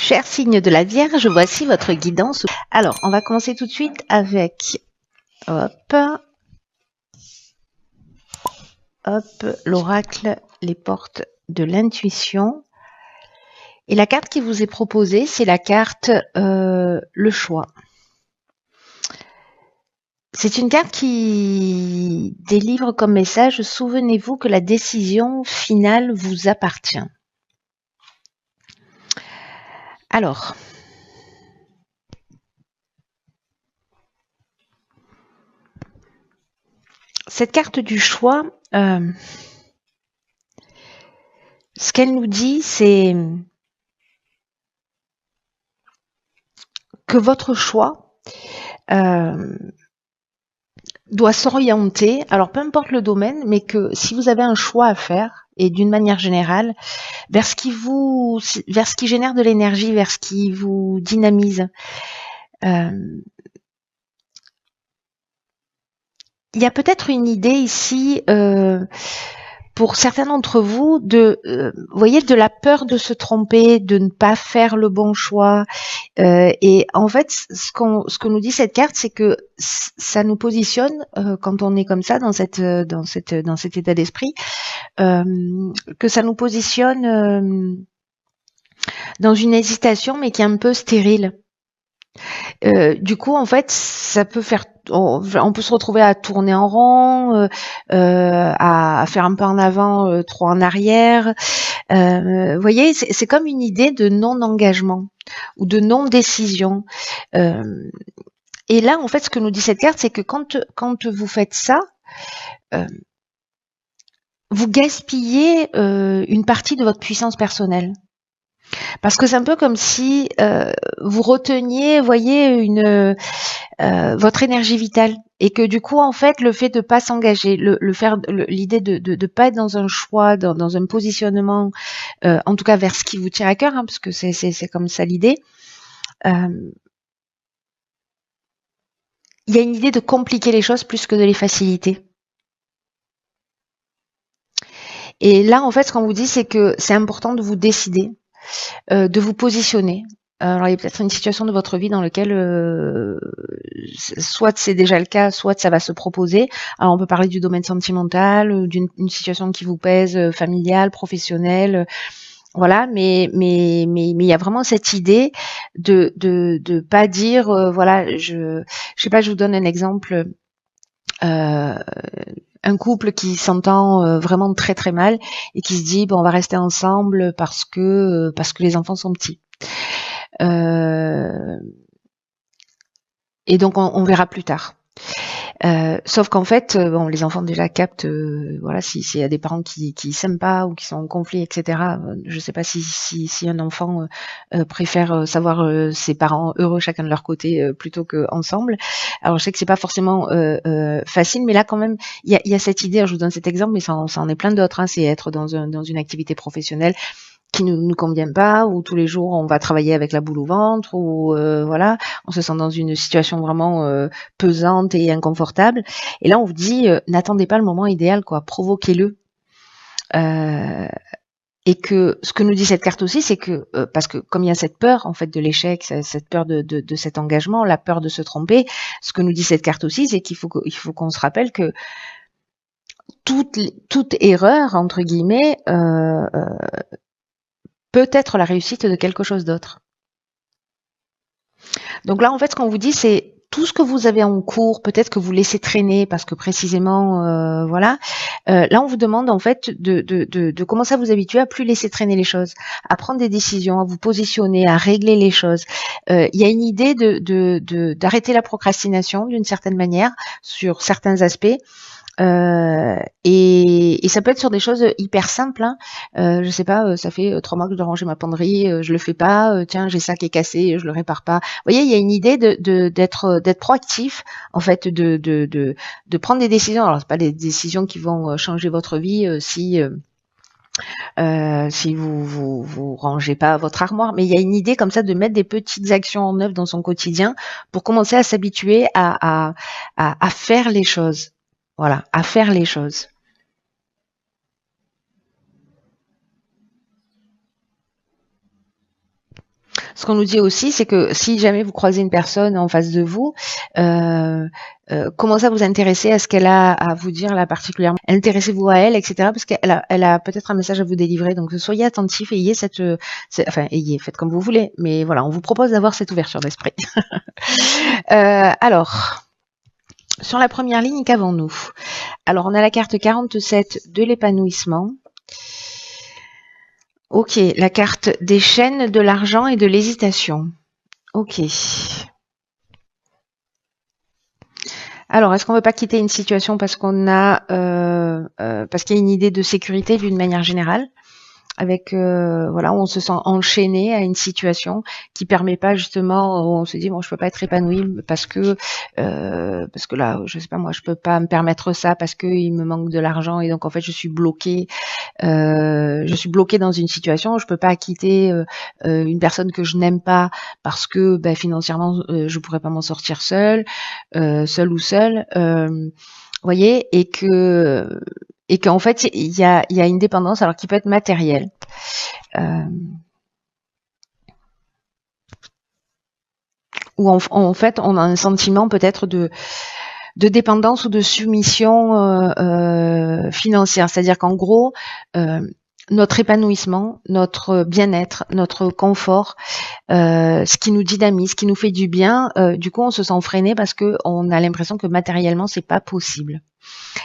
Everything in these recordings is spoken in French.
Cher signe de la Vierge, voici votre guidance. Alors, on va commencer tout de suite avec l'oracle, les portes de l'intuition. Et la carte qui vous est proposée, c'est la carte le choix. C'est une carte qui délivre comme message: souvenez-vous que la décision finale vous appartient. Alors, cette carte du choix, ce qu'elle nous dit, c'est que votre choix doit s'orienter, alors peu importe le domaine, mais que si vous avez un choix à faire, et d'une manière générale, vers ce qui génère de l'énergie, vers ce qui vous dynamise. Il y a peut-être une idée ici, pour certains d'entre vous, voyez, de la peur de se tromper, de ne pas faire le bon choix. Et en fait, ce que nous dit cette carte, c'est que ça nous positionne, quand on est comme ça, dans cet état d'esprit, que ça nous positionne dans une hésitation, mais qui est un peu stérile. Du coup, en fait, ça peut faire, on peut se retrouver à tourner en rond, à faire un pas en avant, trop en arrière. Vous voyez, c'est comme une idée de non-engagement ou de non-décision. Et là, en fait, ce que nous dit cette carte, c'est que quand vous faites ça, vous gaspillez une partie de votre puissance personnelle. Parce que c'est un peu comme si vous reteniez, voyez, votre énergie vitale, et que du coup, en fait, le fait de pas s'engager, l'idée de pas être dans un choix, dans un positionnement, en tout cas vers ce qui vous tient à cœur, parce que c'est comme ça l'idée. Il y a une idée de compliquer les choses plus que de les faciliter. Et là, en fait, ce qu'on vous dit, c'est que c'est important de vous décider, de vous positionner. Alors, il y a peut-être une situation de votre vie dans laquelle soit c'est déjà le cas, soit ça va se proposer. Alors, on peut parler du domaine sentimental, d'une situation qui vous pèse, familiale, professionnelle, voilà. Mais il y a vraiment cette idée de pas dire, voilà, je sais pas, je vous donne un exemple. Un couple qui s'entend vraiment très très mal et qui se dit bon, on va rester ensemble parce que les enfants sont petits. Et donc on verra plus tard. Sauf qu'en fait, bon, les enfants déjà captent, voilà, s'il y a des parents qui s'aiment pas ou qui sont en conflit, etc. Je sais pas si un enfant préfère savoir ses parents heureux chacun de leur côté plutôt que ensemble. Alors je sais que c'est pas forcément facile, mais là quand même, il y a cette idée. Alors, je vous donne cet exemple, mais ça en est plein d'autres. Hein, c'est être dans une activité professionnelle qui nous convient pas, où tous les jours on va travailler avec la boule au ventre, ou voilà, on se sent dans une situation vraiment pesante et inconfortable. Et là on vous dit n'attendez pas le moment idéal, quoi, provoquez-le. Et que ce que nous dit cette carte aussi, c'est que parce que comme il y a cette peur en fait de l'échec, cette peur de cet engagement, la peur de se tromper, ce que nous dit cette carte aussi, c'est qu'il faut qu'on se rappelle que toute erreur entre guillemets peut être la réussite de quelque chose d'autre. Donc là, en fait, ce qu'on vous dit, c'est tout ce que vous avez en cours, peut-être que vous laissez traîner parce que précisément, voilà. Là, on vous demande en fait de commencer à vous habituer à plus laisser traîner les choses, à prendre des décisions, à vous positionner, à régler les choses. Il y a une idée d'arrêter la procrastination d'une certaine manière sur certains aspects. Et ça peut être sur des choses hyper simples. Hein. Je sais pas, ça fait 3 mois que je dois ranger ma penderie, je le fais pas. Tiens, j'ai ça qui est cassé, je le répare pas. Vous voyez, il y a une idée d'être proactif, en fait, de prendre des décisions. Alors c'est pas des décisions qui vont changer votre vie si vous rangez pas votre armoire, mais il y a une idée comme ça de mettre des petites actions en œuvre dans son quotidien pour commencer à s'habituer à faire les choses. Voilà, à faire les choses. Ce qu'on nous dit aussi, c'est que si jamais vous croisez une personne en face de vous, commencez à vous intéresser à ce qu'elle a à vous dire là particulièrement. Intéressez-vous à elle, etc. Parce qu'elle a peut-être un message à vous délivrer. Donc soyez attentifs, ayez faites comme vous voulez. Mais voilà, on vous propose d'avoir cette ouverture d'esprit. Alors, sur la première ligne, qu'avons-nous? Alors, on a la carte 47 de l'épanouissement. Ok, la carte des chaînes, de l'argent et de l'hésitation. Ok. Alors, est-ce qu'on ne veut pas quitter une situation parce qu'on a, parce qu'il y a une idée de sécurité d'une manière générale, avec voilà, où on se sent enchaîné à une situation qui permet pas justement, où on se dit bon, je peux pas être épanoui parce que là, je sais pas moi, je peux pas me permettre ça parce que il me manque de l'argent et donc en fait je suis bloquée dans une situation, je peux pas quitter une personne que je n'aime pas parce que financièrement je pourrais pas m'en sortir seule ou seule, voyez, et qu'en fait il y a une dépendance alors qui peut être matérielle. Où en fait on a un sentiment peut-être de dépendance ou de soumission financière, c'est-à-dire qu'en gros notre épanouissement, notre bien-être, notre confort, ce qui nous dynamise, ce qui nous fait du bien, du coup on se sent freiné parce que on a l'impression que matériellement c'est pas possible.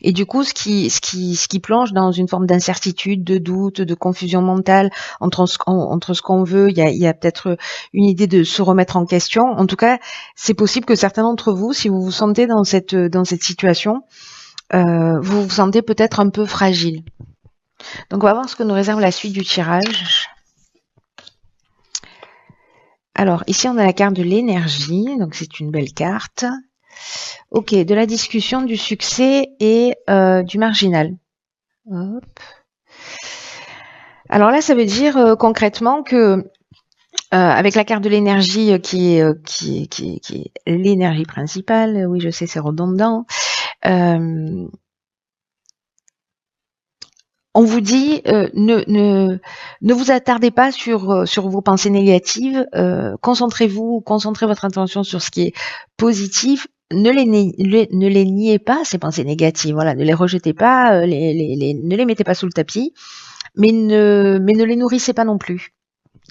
Et du coup, ce qui plonge dans une forme d'incertitude, de doute, de confusion mentale entre ce qu'on veut, il y a peut-être une idée de se remettre en question. En tout cas, c'est possible que certains d'entre vous, si vous vous sentez dans cette situation, vous vous sentez peut-être un peu fragile. Donc, on va voir ce que nous réserve la suite du tirage. Alors, ici, on a la carte de l'énergie, donc c'est une belle carte. Ok, de la discussion, du succès et du marginal. Hop. Alors là, ça veut dire concrètement que avec la carte de l'énergie qui est l'énergie principale, oui, je sais, c'est redondant. On vous dit ne vous attardez pas sur vos pensées négatives. Concentrez votre attention sur ce qui est positif. Ne les niez pas, ces pensées négatives. Voilà, ne les rejetez pas, ne les mettez pas sous le tapis, mais ne les nourrissez pas non plus.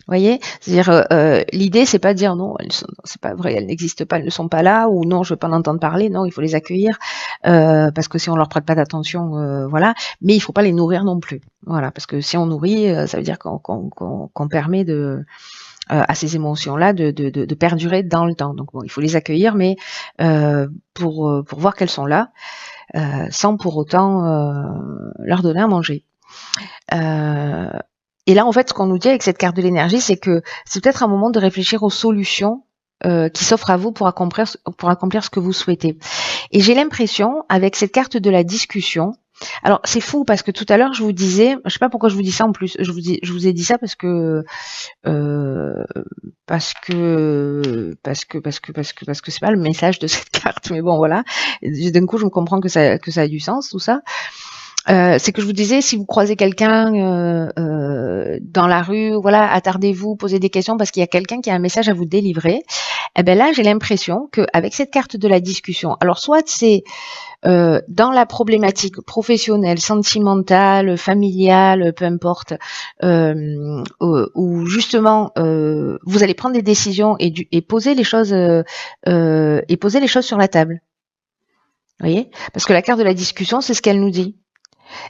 Voyez, c'est-à-dire l'idée c'est pas de dire non, c'est pas vrai, elles n'existent pas, elles ne sont pas là, ou non, je veux pas en entendre parler. Non, il faut les accueillir parce que si on leur prête pas d'attention, voilà. Mais il faut pas les nourrir non plus, voilà, parce que si on nourrit, ça veut dire qu'on permet à ces émotions-là de perdurer dans le temps. Donc bon, il faut les accueillir, mais pour voir qu'elles sont là, sans pour autant leur donner à manger. Et là, en fait, ce qu'on nous dit avec cette carte de l'énergie, c'est que c'est peut-être un moment de réfléchir aux solutions qui s'offrent à vous pour accomplir ce que vous souhaitez. Et j'ai l'impression, avec cette carte de la discussion, alors c'est fou parce que tout à l'heure je vous disais, je sais pas pourquoi je vous dis ça en plus, je vous ai dit ça parce que c'est pas le message de cette carte, mais bon voilà. D'un coup, je me comprends que ça a du sens tout ça. C'est que je vous disais, si vous croisez quelqu'un dans la rue, voilà, attardez-vous, posez des questions parce qu'il y a quelqu'un qui a un message à vous délivrer. Et ben là, j'ai l'impression qu'avec cette carte de la discussion, alors soit c'est dans la problématique professionnelle, sentimentale, familiale, peu importe, où justement vous allez prendre des décisions et poser les choses sur la table. Vous voyez, parce que la carte de la discussion, c'est ce qu'elle nous dit.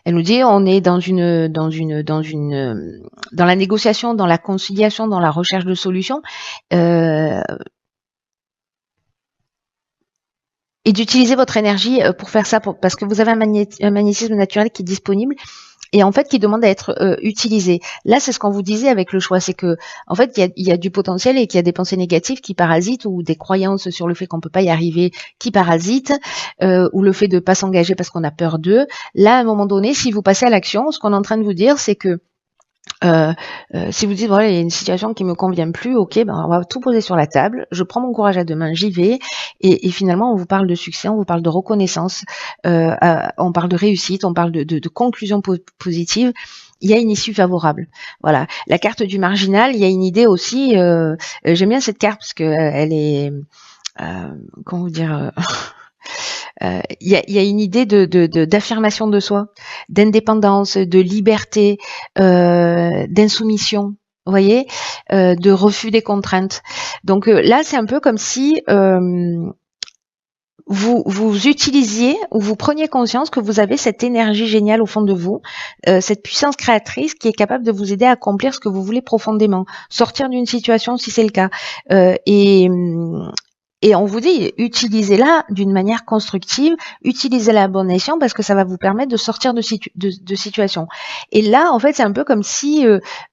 Elle nous dit on est dans la négociation, dans la conciliation, dans la recherche de solutions, et d'utiliser votre énergie pour faire ça, parce que vous avez un magnétisme naturel qui est disponible et en fait qui demande à être utilisé. Là, c'est ce qu'on vous disait avec le choix, c'est que en fait il y a du potentiel et qu'il y a des pensées négatives qui parasitent ou des croyances sur le fait qu'on peut pas y arriver qui parasitent ou le fait de pas s'engager parce qu'on a peur d'eux. Là, à un moment donné, si vous passez à l'action, ce qu'on est en train de vous dire, c'est que si vous dites voilà, il y a une situation qui me convient plus, ok, on va tout poser sur la table, je prends mon courage à deux mains, j'y vais, et finalement on vous parle de succès, on vous parle de reconnaissance, on parle de réussite, on parle de conclusion positive, il y a une issue favorable. Voilà. La carte du marginal, il y a une idée aussi. J'aime bien cette carte parce que elle est, comment vous dire. Il y a une idée d'affirmation de soi, d'indépendance, de liberté, d'insoumission. Vous voyez, de refus des contraintes. Donc là, c'est un peu comme si vous utilisiez ou vous preniez conscience que vous avez cette énergie géniale au fond de vous, cette puissance créatrice qui est capable de vous aider à accomplir ce que vous voulez profondément, sortir d'une situation si c'est le cas. Et on vous dit, utilisez-la d'une manière constructive, utilisez-la à bon escient parce que ça va vous permettre de sortir de situations. Et là, en fait, c'est un peu comme si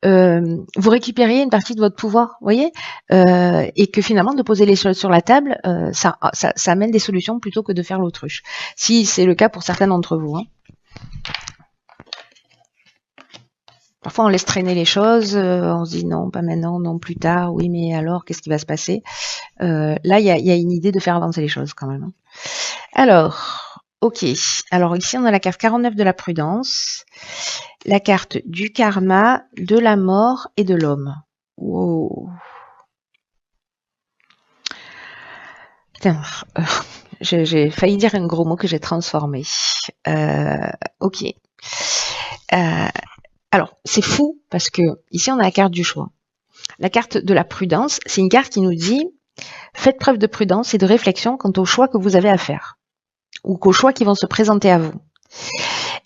vous récupériez une partie de votre pouvoir, vous voyez, et que finalement, de poser les choses sur la table, ça amène des solutions plutôt que de faire l'autruche. Si c'est le cas pour certains d'entre vous. Hein. Parfois, on laisse traîner les choses, on se dit non, pas maintenant, non, plus tard, oui, mais alors, qu'est-ce qui va se passer? Là, il y a une idée de faire avancer les choses quand même. Hein. Alors, ok. Alors ici, on a la carte 49 de la prudence, la carte du karma, de la mort et de l'homme. Wow. Putain, j'ai failli dire un gros mot que j'ai transformé. Ok. Alors, c'est fou parce que ici, on a la carte du choix. La carte de la prudence, c'est une carte qui nous dit faites preuve de prudence et de réflexion quant aux choix que vous avez à faire ou qu'aux choix qui vont se présenter à vous.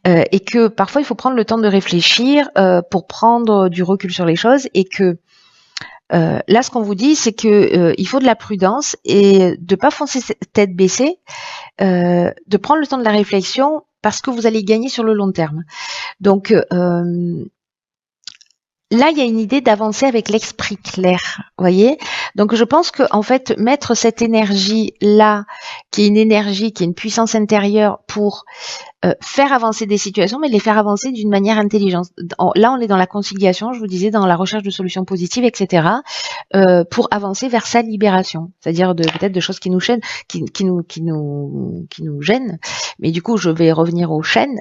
Et que parfois, il faut prendre le temps de réfléchir pour prendre du recul sur les choses et que là, ce qu'on vous dit, c'est que il faut de la prudence et de pas foncer tête baissée, de prendre le temps de la réflexion parce que vous allez gagner sur le long terme. Donc là, il y a une idée d'avancer avec l'esprit clair, voyez. Donc, je pense que en fait, mettre cette énergie-là, qui est une énergie, qui est une puissance intérieure pour faire avancer des situations, mais les faire avancer d'une manière intelligente. Là, on est dans la conciliation, je vous disais, dans la recherche de solutions positives, etc., pour avancer vers sa libération, c'est-à-dire peut-être de choses qui nous gênent, qui nous gênent. Mais du coup, je vais revenir aux chaînes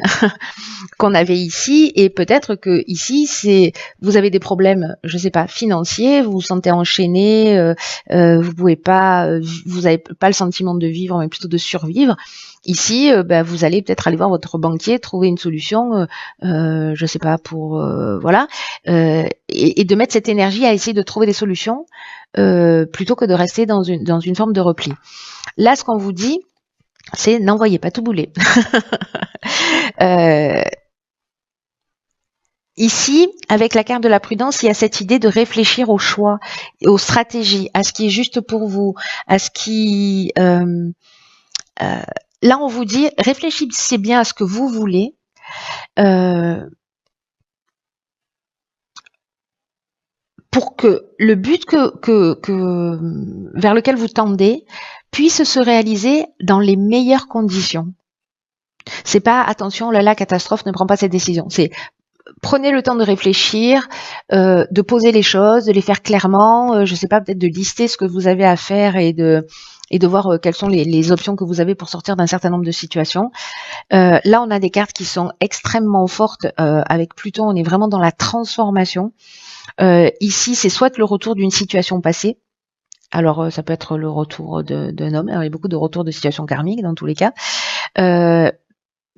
qu'on avait ici, et peut-être que ici, vous avez des problèmes, je sais pas, financiers, vous vous sentez enchaîné, vous pouvez pas, vous avez pas le sentiment de vivre, mais plutôt de survivre. Ici, vous allez peut-être aller voir votre banquier, trouver une solution, je sais pas, pour voilà, et de mettre cette énergie à essayer de trouver des solutions plutôt que de rester dans une forme de repli. Là, ce qu'on vous dit, c'est n'envoyez pas tout bouler. Ici, avec la carte de la prudence, il y a cette idée de réfléchir aux choix, aux stratégies, à ce qui est juste pour vous, à ce qui là, on vous dit, réfléchissez bien à ce que vous voulez. Pour que le but vers lequel vous tendez puisse se réaliser dans les meilleures conditions. C'est pas attention, là, catastrophe, ne prends pas cette décision. C'est prenez le temps de réfléchir, de poser les choses, de les faire clairement. Je sais pas, peut-être de lister ce que vous avez à faire et de voir quelles sont les options que vous avez pour sortir d'un certain nombre de situations. Là, on a des cartes qui sont extrêmement fortes. Avec Pluton, on est vraiment dans la transformation. Ici, c'est soit le retour d'une situation passée. Alors, ça peut être le retour d'un homme. Alors, il y a beaucoup de retours de situations karmiques dans tous les cas.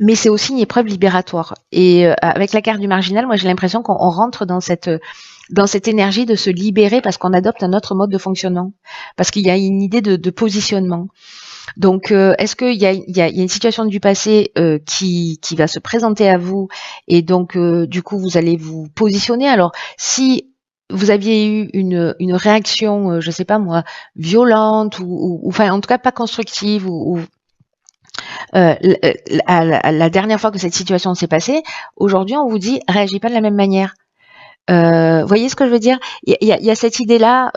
Mais c'est aussi une épreuve libératoire. Et avec la carte du marginal, moi, j'ai l'impression qu'on rentre dans cette énergie de se libérer parce qu'on adopte un autre mode de fonctionnement, parce qu'il y a une idée de positionnement. Donc, est-ce qu'il y a une situation du passé qui va se présenter à vous et donc du coup vous allez vous positionner. Alors, si vous aviez eu une réaction, je sais pas moi, violente ou enfin en tout cas pas constructive ou la dernière fois que cette situation s'est passée, aujourd'hui on vous dit réagis pas de la même manière. Voyez ce que je veux dire? Il y a cette idée-là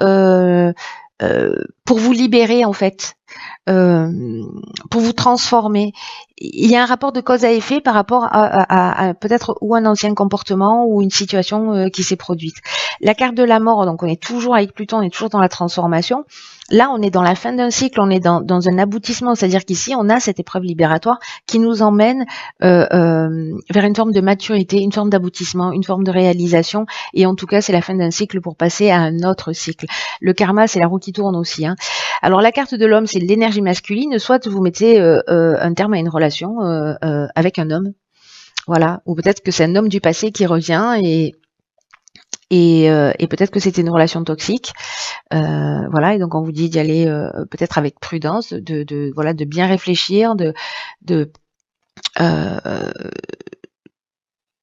pour vous libérer en fait. pour vous transformer. Il y a un rapport de cause à effet par rapport à peut-être ou un ancien comportement ou une situation qui s'est produite. La carte de la mort, donc on est toujours avec Pluton, on est toujours dans la transformation. Là, on est dans la fin d'un cycle, on est dans un aboutissement, c'est-à-dire qu'ici, on a cette épreuve libératoire qui nous emmène vers une forme de maturité, une forme d'aboutissement, une forme de réalisation, et en tout cas, c'est la fin d'un cycle pour passer à un autre cycle. Le karma, c'est la roue qui tourne aussi. Alors, la carte de l'homme, c'est l'énergie masculine, soit vous mettez un terme à une relation avec un homme, voilà, ou peut-être que c'est un homme du passé qui revient et peut-être que c'était une relation toxique, voilà, et donc on vous dit d'y aller peut-être avec prudence, de bien réfléchir,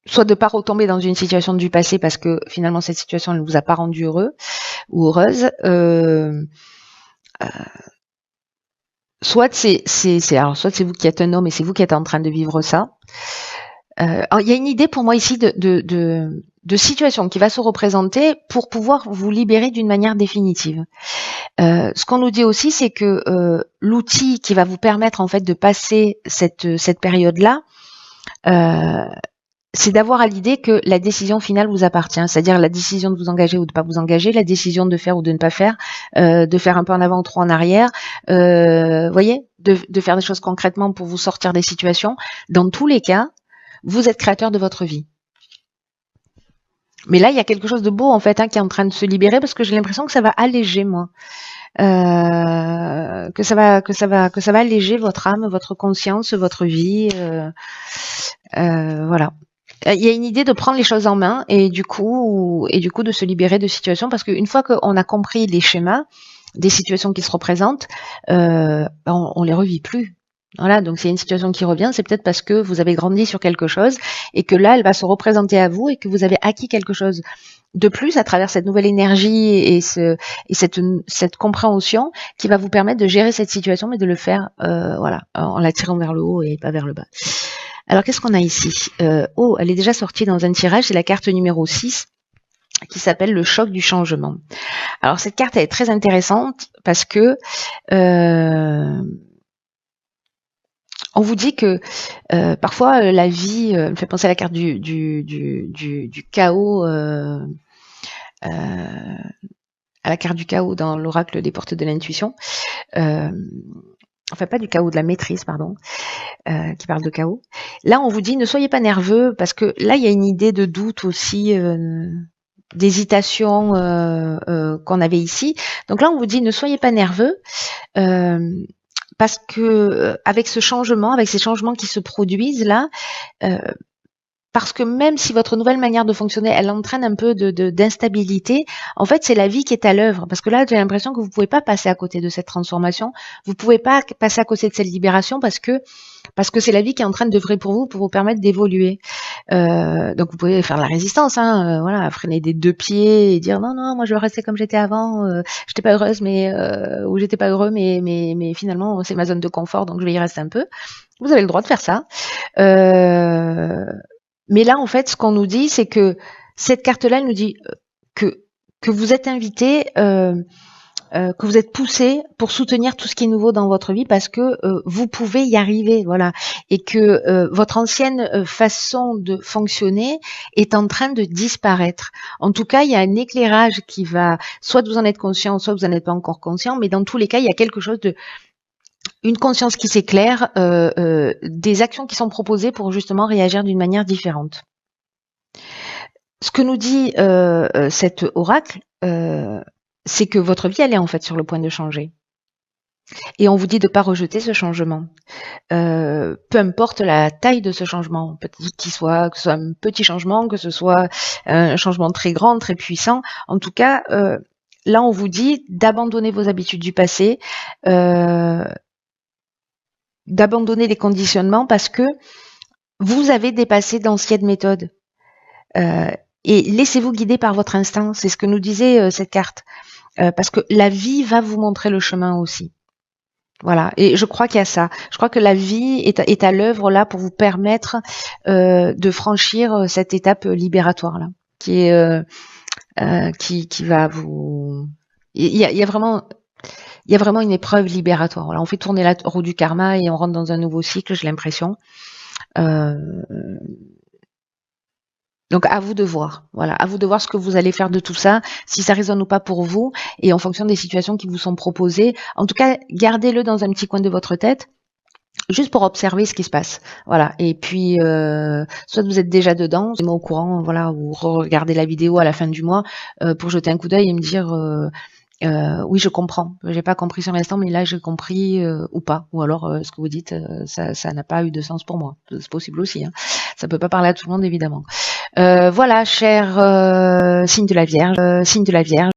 soit de pas retomber dans une situation du passé parce que finalement cette situation ne vous a pas rendu heureux ou heureuse, soit c'est vous qui êtes un homme et c'est vous qui êtes en train de vivre ça. Il y a une idée pour moi ici de situation qui va se représenter pour pouvoir vous libérer d'une manière définitive. Ce qu'on nous dit aussi, c'est que l'outil qui va vous permettre en fait de passer cette période-là, c'est d'avoir à l'idée que la décision finale vous appartient, c'est-à-dire la décision de vous engager ou de ne pas vous engager, la décision de faire ou de ne pas faire, de faire un peu en avant ou trop en arrière, voyez, de faire des choses concrètement pour vous sortir des situations. Dans tous les cas, vous êtes créateur de votre vie. Mais là, il y a quelque chose de beau en fait qui est en train de se libérer parce que j'ai l'impression que ça va alléger moi. Que ça va alléger votre âme, votre conscience, votre vie, voilà. Il y a une idée de prendre les choses en main et du coup de se libérer de situations parce qu'une fois qu'on a compris les schémas des situations qui se représentent, on les revit plus. Voilà, donc s'il y a une situation qui revient, c'est peut-être parce que vous avez grandi sur quelque chose et que là, elle va se représenter à vous et que vous avez acquis quelque chose de plus à travers cette nouvelle énergie et cette compréhension qui va vous permettre de gérer cette situation, mais de le faire voilà, en la tirant vers le haut et pas vers le bas. Alors, qu'est-ce qu'on a ici? Elle est déjà sortie dans un tirage, c'est la carte numéro 6 qui s'appelle le choc du changement. Alors, cette carte, elle est très intéressante parce que on vous dit que parfois la vie me fait penser à la carte du chaos, à la carte du chaos dans l'oracle des portes de l'intuition. Enfin, pas du chaos, de la maîtrise, pardon, qui parle de chaos. Là, on vous dit ne soyez pas nerveux parce que là, il y a une idée de doute aussi, d'hésitation qu'on avait ici. Donc là, on vous dit ne soyez pas nerveux. Parce que avec ce changement, avec ces changements qui se produisent là, parce que même si votre nouvelle manière de fonctionner, elle entraîne un peu d'instabilité, en fait, c'est la vie qui est à l'œuvre. Parce que là, j'ai l'impression que vous pouvez pas passer à côté de cette transformation, vous pouvez pas passer à côté de cette libération parce que c'est la vie qui est en train d'œuvrer pour vous permettre d'évoluer. Donc vous pouvez faire la résistance, voilà, freiner des deux pieds et dire non, moi je veux rester comme j'étais avant. J'étais pas heureuse, ou j'étais pas heureux, mais finalement c'est ma zone de confort, donc je vais y rester un peu. Vous avez le droit de faire ça. Mais là, en fait, ce qu'on nous dit, c'est que cette carte-là, elle nous dit que vous êtes invité, que vous êtes poussé pour soutenir tout ce qui est nouveau dans votre vie parce que vous pouvez y arriver, voilà, et que votre ancienne façon de fonctionner est en train de disparaître. En tout cas, il y a un éclairage qui va, soit vous en êtes conscient, soit vous n'en êtes pas encore conscient, mais dans tous les cas, il y a quelque chose une conscience qui s'éclaire, des actions qui sont proposées pour justement réagir d'une manière différente. Ce que nous dit cet oracle, c'est que votre vie, elle est en fait sur le point de changer. Et on vous dit de ne pas rejeter ce changement. Peu importe la taille de ce changement, que ce soit un petit changement, que ce soit un changement très grand, très puissant. En tout cas, là, on vous dit d'abandonner vos habitudes du passé, d'abandonner les conditionnements parce que vous avez dépassé d'anciennes méthodes. Et laissez-vous guider par votre instinct, c'est ce que nous disait cette carte. Parce que la vie va vous montrer le chemin aussi. Voilà, et je crois qu'il y a ça. Je crois que la vie est à l'œuvre là pour vous permettre de franchir cette étape libératoire là, qui est qui va vous. Il y a vraiment il y a vraiment une épreuve libératoire. Voilà, on fait tourner la roue du karma et on rentre dans un nouveau cycle, j'ai l'impression. Donc à vous de voir, voilà, à vous de voir ce que vous allez faire de tout ça, si ça résonne ou pas pour vous, et en fonction des situations qui vous sont proposées. En tout cas, gardez-le dans un petit coin de votre tête, juste pour observer ce qui se passe. Voilà. Et puis, soit vous êtes déjà dedans, vous êtes au courant, voilà, ou regardez la vidéo à la fin du mois pour jeter un coup d'œil et me dire oui, je comprends. J'ai pas compris sur l'instant, mais là j'ai compris ou pas. Ou alors ce que vous dites, ça n'a pas eu de sens pour moi. C'est possible aussi. Hein. Ça peut pas parler à tout le monde évidemment. Voilà, cher signe de la Vierge,